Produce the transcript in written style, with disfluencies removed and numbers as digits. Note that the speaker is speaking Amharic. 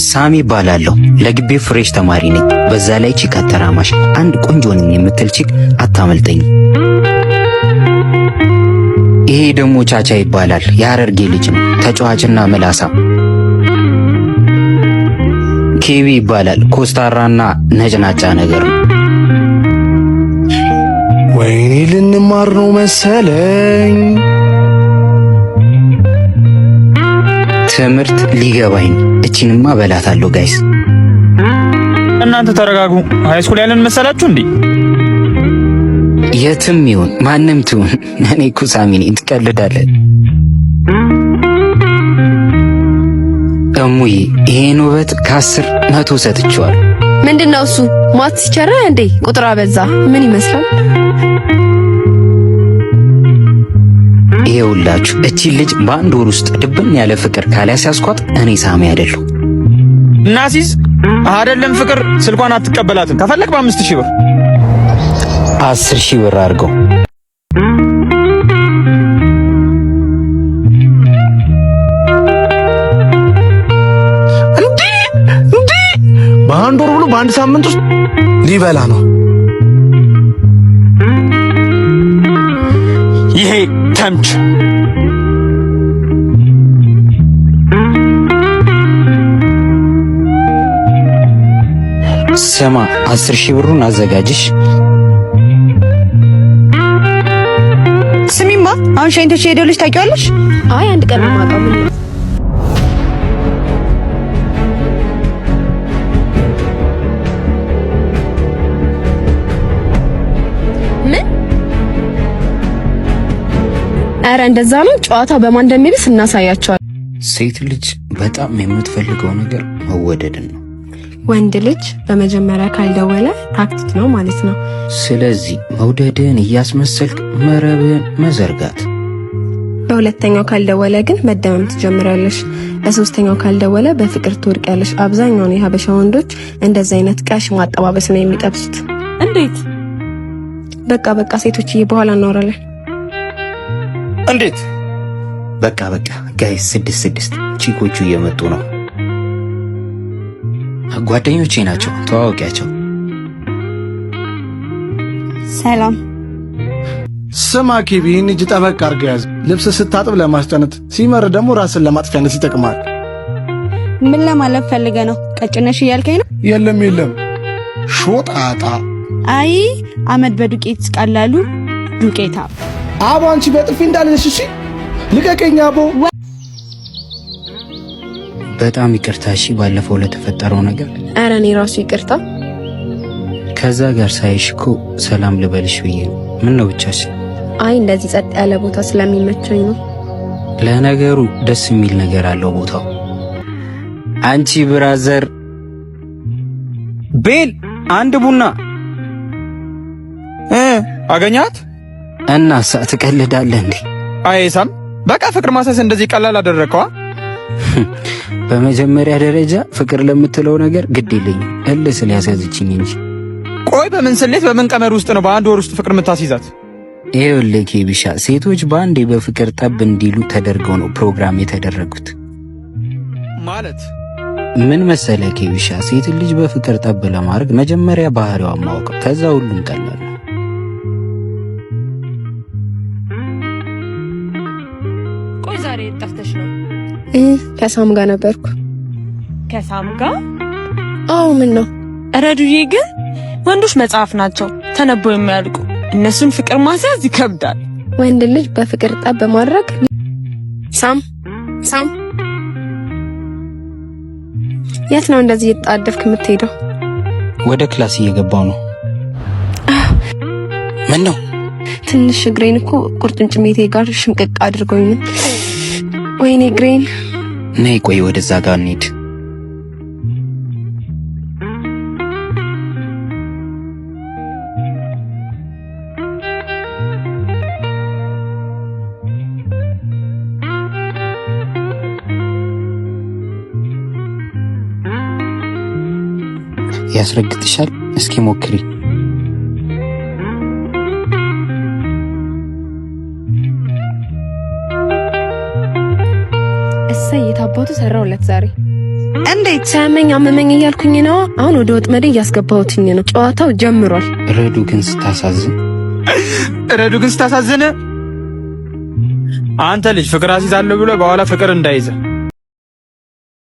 ሳሚ ባላለሁ ለግቢ ፍሬሽ ተማሪ ነኝ። በዛ ላይ ቺክ አተራማሽ አንድ ቆንጆ ነኝ የምትል ቺክ አታመልጠኝ። ይሄ ደግሞ ቻቻ ይባላል። የሐረርጌ ልጅ ነው። ተጫዋችና ምላሳ። ኬቢ ይባላል። ኮስታራና ነጭናጫ ነገር ነው። ወይኔ ልንማር ነው መሰለኝ። ትምህርት ሊገባኝ እቺንማ በላታለሁ። ጋይስ እናንተ ተረጋጉ። ሃይስኩል ያለን መሰላችሁ እንዴ? የትም ይሁን ማንም ትሁን እኔ እኮ ሳሚ ነኝ። ትቀልዳለህ? እሙዬ ይሄን ውበት ከ10 100 ሰጥቼዋለሁ። ምንድነው እሱ? ማትስ ይቻላል እንዴ? ቁጥር አበዛ። ምን ይመስላል? ይኸውላችሁ እቺ ልጅ በአንድ ወር ውስጥ ድብን ያለ ፍቅር ካላስያዝኳት እኔ ሳሚ አይደለሁ። እናሲዝ አይደለም ፍቅር ስልኳን አትቀበላትም። ከፈለክ በ5000 ብር 10,000 ብር አድርገው። እንዴ በአንድ ወር ብሎ በአንድ ሳምንት ውስጥ ሊበላ ነው። ይሄ ተምች ስማ 10,000 ብሩን አዘጋጅሽ። ስሚማ አሁን ሻይንቶች ሄደው ልጅ ታውቂዋለሽ? አይ አንድ ቀን ማውቀው ምን ነው ምን? ኧረ እንደዛ ነው። ጨዋታው በማን እንደሚብስ እናሳያቸዋለን። ሴት ልጅ በጣም የምትፈልገው ነገር መወደድን ነው። ወንድ ልጅ በመጀመሪያ ካልደወለ ታክቲክ ነው ማለት ነው። ስለዚህ መውደድን እያስመሰልክ መረብን መዘርጋት። በሁለተኛው ካልደወለ ግን መደመም ትጀምራለሽ። በሶስተኛው ካልደወለ በፍቅር ትወድቂያለሽ። አብዛኛውን የሀበሻ ወንዶች እንደዚህ አይነት ቀሽ ማጠባበስ ነው የሚጠብሱት። እንዴት? በቃ ሴቶችዬ በኋላ እናወራለን። እንዴት? በቃ ጋይስ 6 ቺኮቹ እየመጡ ነው። ጓደኞቼ ናቸው። ተዋወቂያቸው። ሰላም። ስማ ኬቢ ይህን እጅ ጠበቅ አድርገህ ያዝ። ልብስ ስታጥብ ለማስጨነጥ፣ ሲመር ደግሞ ራስን ለማጥፊያነት ይጠቅማል። ምን ለማለት ፈልገ ነው? ቀጭነሽ እያልከኝ ነው? የለም ሾጣጣ። አይ አመድ በዱቄት ቀላሉ ዱቄታ። አቦ አንቺ በጥፊ እንዳለሽ እሺ፣ ልቀቀኝ አቦ። በጣም ይቅርታ እሺ፣ ባለፈው ለተፈጠረው ነገር። ኧረ እኔ ራሱ ይቅርታ። ከዛ ጋር ሳይሽ እኮ ሰላም ልበልሽ ብዬ ነው። ምን ነው ብቻሽ? አይ እንደዚህ ጸጥ ያለ ቦታ ስለሚመቸኝ ነው። ለነገሩ ደስ የሚል ነገር አለው ቦታው። አንቺ ብራዘር ቤል አንድ ቡና አገኛት እና ትቀልዳለህ እንዴ? አይ ሳም በቃ ፍቅር ማሳስ እንደዚህ ቀላል አደረከዋ? በመጀመሪያ ደረጃ ፍቅር ለምትለው ነገር ግድ የለኝም እልህ ስለያዘችኝ እንጂ። ቆይ በምን ስሌት በምን ቀመር ውስጥ ነው በአንድ ወር ውስጥ ፍቅር የምታስይዛት? ይኸውልህ ኬቢሻ፣ ሴቶች በአንዴ በፍቅር ጠብ እንዲሉ ተደርገው ነው ፕሮግራም የተደረጉት። ማለት ምን መሰለህ ኬቢሻ፣ ሴት ልጅ በፍቅር ጠብ ለማድረግ መጀመሪያ ባህሪዋን ማወቅ፣ ከዛ ሁሉም ቀላል ነው። ቆይ ዛሬ ጠፍተሽ ነው? ከሳም ጋር ነበርኩ። ከሳም ጋር? አዎ ምን ነው? ረዱዬ ግን ወንዶች መጽሐፍ ናቸው ተነበው የሚያልቁ። እነሱን ፍቅር ማስያዝ ይከብዳል። ወንድ ልጅ በፍቅር ጠብ በማድረግ ሳም የት ነው እንደዚህ እየተጣደፍክ የምትሄደው? ወደ ክላስ እየገባው ነው። ምን ነው? ትንሽ እግሬን እኮ ቁርጭምጭሚቴ ጋር ሽምቅቅ አድርጎኝ ነው። ወይኔ እግሬን። ነይ ቆይ ወደዛ ጋር እንሂድ። ያስረግጥሻል? እስኪ ሞክሪ። እሰይ የታባቱ ሰራውለት ዛሬ። እንዴት ሳያመኝ አመመኝ እያልኩኝ ነው። አሁን ወደ ወጥመዴ እያስገባሁትኝ ነው። ጨዋታው ጀምሯል። ረዱ ግን ስታሳዝን አንተ ልጅ ፍቅር አሲዛለሁ ብሎ በኋላ ፍቅር እንዳይዘ